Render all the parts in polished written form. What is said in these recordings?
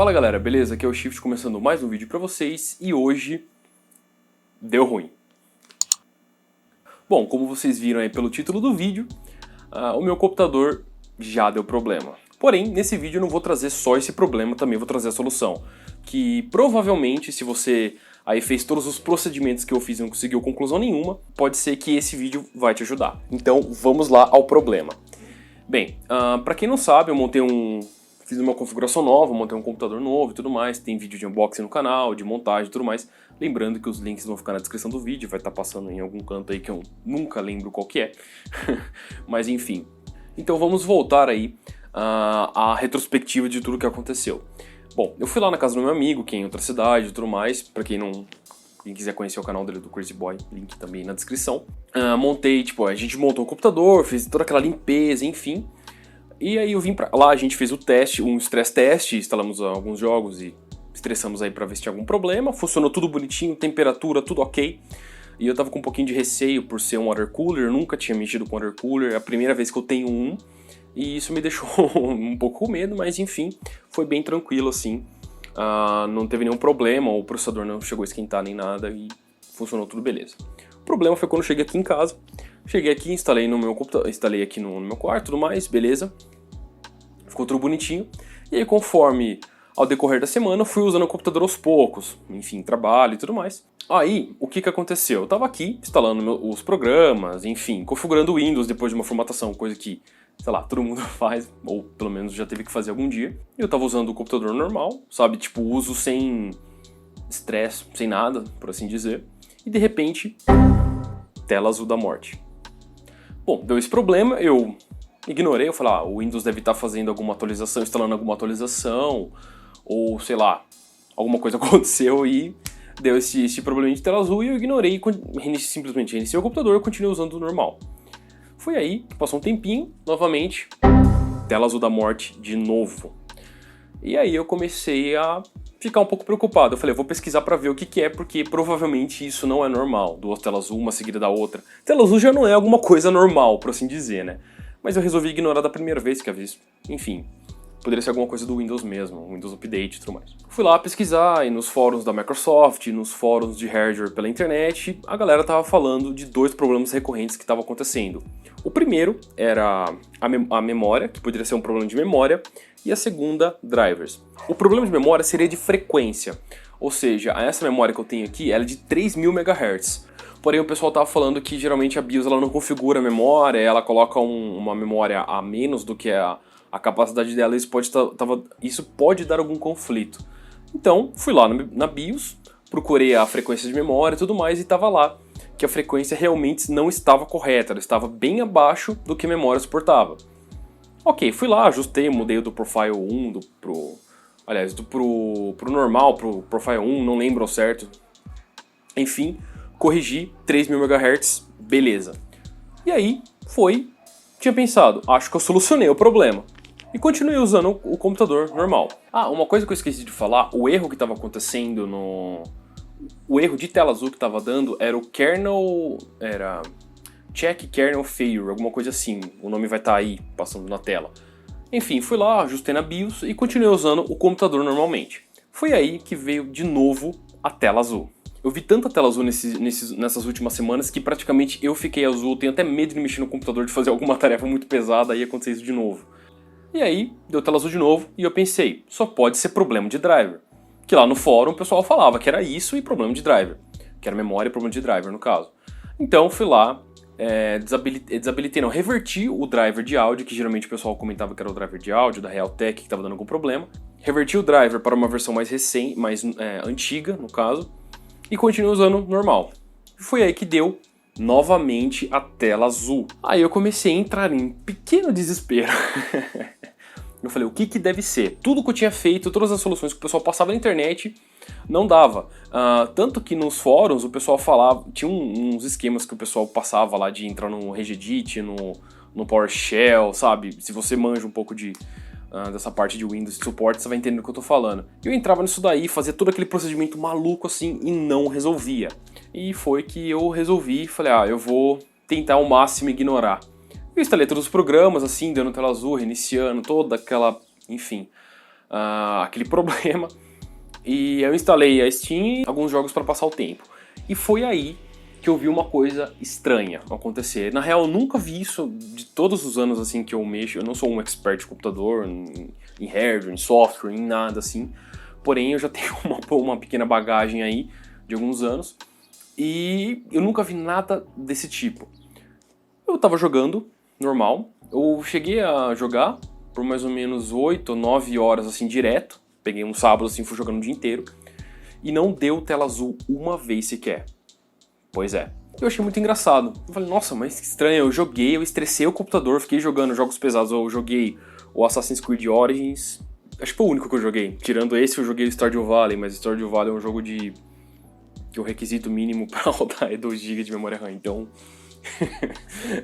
Fala galera, beleza? Aqui é o Shift começando mais um vídeo pra vocês e hoje deu ruim. Bom, como vocês viram aí pelo título do vídeo, o meu computador já deu problema. Porém, nesse vídeo eu não vou trazer só esse problema, também vou trazer a solução. Que provavelmente, se você aí fez todos os procedimentos que eu fiz e não conseguiu conclusão nenhuma, pode ser que esse vídeo vai te ajudar. Então vamos lá ao problema. Bem, pra quem não sabe, eu fiz uma configuração nova, montei um computador novo e tudo mais, tem vídeo de unboxing no canal, de montagem e tudo mais. Lembrando que os links vão ficar na descrição do vídeo, vai estar passando em algum canto aí que eu nunca lembro qual que é. Mas enfim. Então vamos voltar aí à retrospectiva de tudo que aconteceu. Bom, eu fui lá na casa do meu amigo, que é em outra cidade e tudo mais, pra quem quiser conhecer o canal dele do Crazy Boy, link também na descrição. A gente montou o computador, fez toda aquela limpeza, enfim. E aí eu vim pra lá, a gente fez o teste, um stress test, instalamos alguns jogos e estressamos aí pra ver se tinha algum problema. Funcionou tudo bonitinho, temperatura, tudo ok. E eu tava com um pouquinho de receio por ser um water cooler, eu nunca tinha mexido com water cooler, é a primeira vez que eu tenho um. E isso me deixou um pouco com medo, mas enfim, foi bem tranquilo assim. Não teve nenhum problema, o processador não chegou a esquentar nem nada e funcionou tudo beleza. O problema foi quando eu cheguei aqui em casa. Cheguei aqui, instalei no meu computador, instalei aqui no meu quarto, tudo mais, beleza. Ficou tudo bonitinho. E aí, conforme ao decorrer da semana, eu fui usando o computador aos poucos, enfim, trabalho e tudo mais. Aí, o que aconteceu? Eu tava aqui instalando os programas, enfim, configurando o Windows depois de uma formatação, coisa que, sei lá, todo mundo faz, ou pelo menos já teve que fazer algum dia. E eu tava usando o computador normal, sabe, tipo, uso sem estresse, sem nada, por assim dizer. E de repente, tela azul da morte. Bom, deu esse problema, eu ignorei, eu falei, o Windows deve estar fazendo alguma atualização, instalando alguma atualização, ou sei lá, alguma coisa aconteceu e deu esse problema de tela azul e eu ignorei e simplesmente reiniciei o computador e continuei usando o normal. Foi aí, passou um tempinho, novamente, tela azul da morte de novo. E aí eu comecei a ficar um pouco preocupado. Eu falei, vou pesquisar pra ver o que é, porque provavelmente isso não é normal. Duas telas azul, uma seguida da outra. Tela azul já não é alguma coisa normal, por assim dizer, né? Mas eu resolvi ignorar da primeira vez que havia visto. Enfim, poderia ser alguma coisa do Windows mesmo, Windows Update e tudo mais. Fui lá pesquisar e nos fóruns da Microsoft, nos fóruns de hardware pela internet, a galera tava falando de dois problemas recorrentes que estavam acontecendo. O primeiro era a memória, que poderia ser um problema de memória, e a segunda, drivers. O problema de memória seria de frequência, ou seja, essa memória que eu tenho aqui ela é de 3000 MHz. Porém o pessoal tava falando que geralmente a BIOS ela não configura a memória, ela coloca uma memória a menos do que a capacidade dela, isso pode dar algum conflito. Então fui lá na BIOS, procurei a frequência de memória e tudo mais e tava lá que a frequência realmente não estava correta, ela estava bem abaixo do que a memória suportava. Ok, fui lá, ajustei, mudei do Profile 1 pro normal, pro Profile 1, não lembro ao certo. Enfim, corrigi, 3000 MHz, beleza. E aí, tinha pensado, acho que eu solucionei o problema. E continuei usando o computador normal. Uma coisa que eu esqueci de falar, o erro que estava acontecendo o erro de tela azul que estava dando era o kernel, check kernel failure, alguma coisa assim, o nome vai estar aí, passando na tela. Enfim, fui lá, ajustei na BIOS e continuei usando o computador normalmente. Foi aí que veio de novo a tela azul. Eu vi tanta tela azul nessas últimas semanas que praticamente eu fiquei azul, tenho até medo de mexer no computador, de fazer alguma tarefa muito pesada e acontecer isso de novo. E aí, deu tela azul de novo e eu pensei, só pode ser problema de driver. Que lá no fórum o pessoal falava que era isso e problema de driver. Que era memória e problema de driver, no caso. Então fui lá, reverti o driver de áudio, que geralmente o pessoal comentava que era o driver de áudio da Realtek que estava dando algum problema. Reverti o driver para uma versão mais recente, antiga, no caso. E continuei usando normal. Foi aí que deu novamente a tela azul. Aí eu comecei a entrar em pequeno desespero. Eu falei, o que deve ser? Tudo que eu tinha feito, todas as soluções que o pessoal passava na internet, não dava. Tanto que nos fóruns o pessoal falava, tinha uns esquemas que o pessoal passava lá de entrar no Regedit, no PowerShell, sabe? Se você manja um pouco dessa parte de Windows de suporte, você vai entender o que eu tô falando. Eu entrava nisso daí, fazia todo aquele procedimento maluco assim e não resolvia. E foi que eu resolvi, falei, eu vou tentar ao máximo ignorar. Eu instalei todos os programas, assim, dando tela azul, reiniciando, toda aquela, enfim, aquele problema. E eu instalei a Steam e alguns jogos para passar o tempo. E foi aí que eu vi uma coisa estranha acontecer. Na real, eu nunca vi isso de todos os anos assim que eu mexo. Eu não sou um expert de computador, em hardware, em software, em nada assim. Porém, eu já tenho uma pequena bagagem aí de alguns anos. E eu nunca vi nada desse tipo. Eu tava jogando, normal. Eu cheguei a jogar por mais ou menos 8 ou 9 horas assim direto. Peguei um sábado assim, fui jogando o dia inteiro. E não deu tela azul uma vez sequer. Pois é. Eu achei muito engraçado. Eu falei, nossa, mas que estranho. Eu joguei, eu estressei o computador, fiquei jogando jogos pesados. Eu joguei o Assassin's Creed Origins. Acho que foi o único que eu joguei. Tirando esse, eu joguei o Stardew Valley, mas Stardew Valley é um jogo que o requisito mínimo pra rodar é 2 GB de memória RAM, então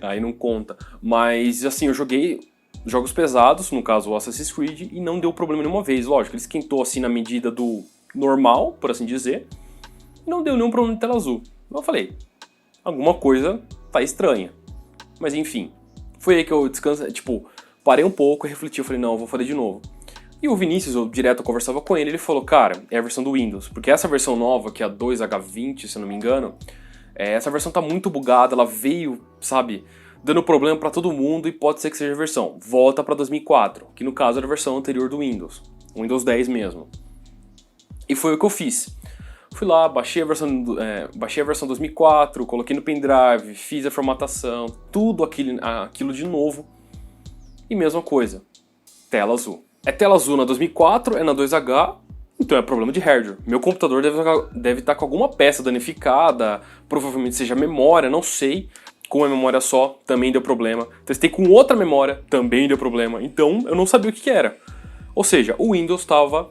aí não conta. Mas assim, eu joguei jogos pesados, no caso o Assassin's Creed, e não deu problema nenhuma vez. Lógico, ele esquentou assim na medida do normal, por assim dizer, e não deu nenhum problema de tela azul. Eu falei, alguma coisa tá estranha. Mas enfim, foi aí que eu descansei, tipo, parei um pouco e refleti, eu falei, não, eu vou fazer de novo. E o Vinícius, eu direto conversava com ele, ele falou, cara, é a versão do Windows, porque essa versão nova, que é a 2H20, se eu não me engano, essa versão tá muito bugada, ela veio, sabe, dando problema pra todo mundo e pode ser que seja a versão. Volta pra 2004, que no caso era a versão anterior do Windows, o Windows 10 mesmo. E foi o que eu fiz. Fui lá, baixei a versão 2004, coloquei no pendrive, fiz a formatação, tudo aquilo de novo. E mesma coisa, tela azul. É tela azul na 2004, é na 2H, então é problema de hardware. Meu computador deve estar com alguma peça danificada, provavelmente seja memória, não sei. Com a memória só, também deu problema. Testei com outra memória, também deu problema. Então eu não sabia o que era. Ou seja, o Windows estava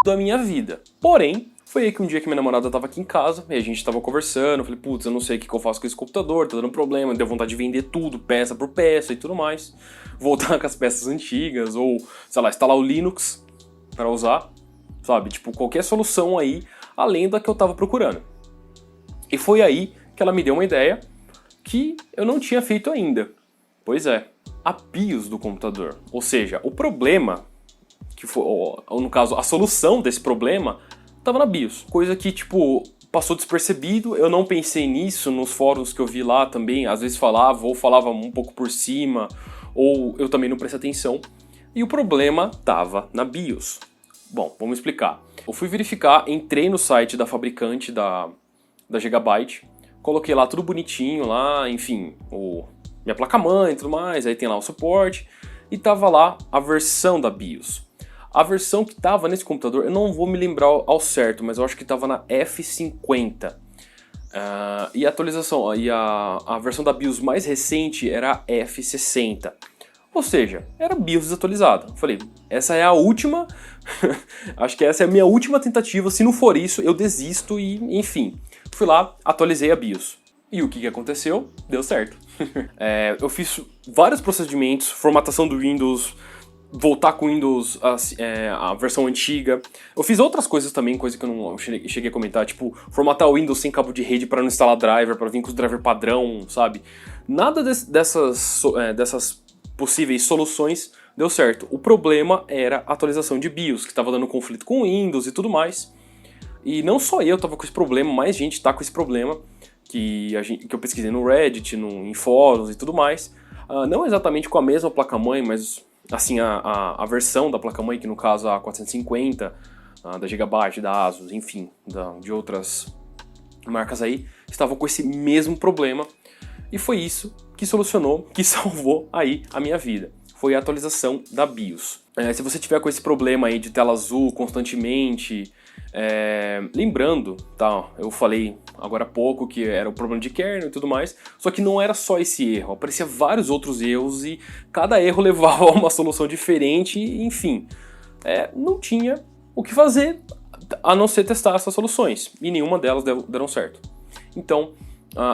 da minha vida. Porém, foi aí que um dia que minha namorada estava aqui em casa, e a gente estava conversando, eu falei, putz, eu não sei o que eu faço com esse computador, tá dando problema, deu vontade de vender tudo, peça por peça e tudo mais. Voltar com as peças antigas, ou, sei lá, instalar o Linux para usar, sabe? Tipo, qualquer solução aí, além da que eu tava procurando. E foi aí que ela me deu uma ideia que eu não tinha feito ainda. Pois é, a BIOS do computador. Ou seja, o problema, que foi, ou no caso, a solução desse problema, tava na BIOS. Coisa que, tipo, passou despercebido, eu não pensei nisso nos fóruns que eu vi lá também, às vezes falava, ou falava um pouco por cima, ou eu também não prestei atenção, e o problema tava na BIOS. Bom, vamos explicar. Eu fui verificar, entrei no site da fabricante da Gigabyte, coloquei lá tudo bonitinho, lá, enfim, minha placa-mãe e tudo mais, aí tem lá o suporte, e tava lá a versão da BIOS. A versão que tava nesse computador, eu não vou me lembrar ao certo, mas eu acho que tava na F50. E a atualização, a versão da BIOS mais recente era a F60. Ou seja, era BIOS desatualizada. Falei, essa é a última, acho que essa é a minha última tentativa, se não for isso, eu desisto e, enfim. Fui lá, atualizei a BIOS. E o que aconteceu? Deu certo. Eu fiz vários procedimentos, formatação do Windows, voltar com o Windows, a versão antiga. Eu fiz outras coisas também, coisa que eu não cheguei a comentar, tipo, formatar o Windows sem cabo de rede para não instalar driver, para vir com os driver padrão, sabe? Nada dessas possíveis soluções deu certo. O problema era a atualização de BIOS, que estava dando conflito com o Windows e tudo mais. E não só eu estava com esse problema, mais gente está com esse problema, que eu pesquisei no Reddit, em fóruns e tudo mais. Não exatamente com a mesma placa-mãe, mas assim, a versão da placa-mãe, que no caso a 450, da Gigabyte, da Asus, enfim, de outras marcas aí, estavam com esse mesmo problema. E foi isso que solucionou, que salvou aí a minha vida. Foi a atualização da BIOS. Se você tiver com esse problema aí de tela azul constantemente, lembrando, tá, eu falei agora há pouco que era o problema de kernel e tudo mais, só que não era só esse erro, aparecia vários outros erros e cada erro levava a uma solução diferente, enfim, não tinha o que fazer a não ser testar essas soluções, e nenhuma delas deram certo. Então,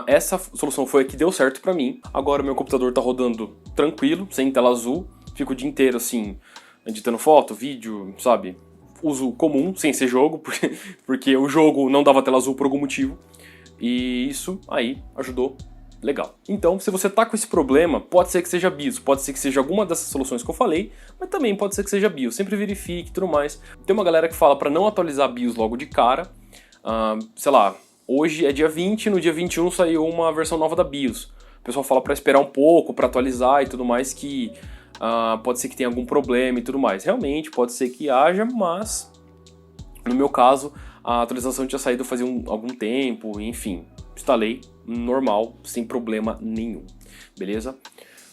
essa solução foi a que deu certo pra mim. Agora meu computador tá rodando tranquilo, sem tela azul, fico o dia inteiro assim, editando foto, vídeo, sabe? Uso comum, sem ser jogo, porque o jogo não dava tela azul por algum motivo. E isso aí ajudou Legal. Então, se você tá com esse problema, pode ser que seja BIOS, pode ser que seja alguma dessas soluções que eu falei, mas também pode ser que seja BIOS. Sempre verifique e tudo mais. Tem uma galera que fala para não atualizar BIOS logo de cara. Sei lá, hoje é dia 20, no dia 21 saiu uma versão nova da BIOS. O pessoal fala para esperar um pouco, para atualizar e tudo mais, que pode ser que tenha algum problema e tudo mais. Realmente, pode ser que haja, mas no meu caso, a atualização tinha saído fazia algum tempo, enfim. Instalei normal, sem problema nenhum, beleza?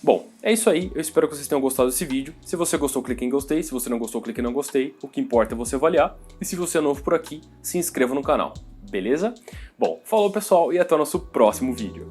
Bom, é isso aí, eu espero que vocês tenham gostado desse vídeo. Se você gostou, clique em gostei, se você não gostou, clique em não gostei. O que importa é você avaliar, e se você é novo por aqui, se inscreva no canal, beleza? Bom, falou pessoal, e até o nosso próximo vídeo.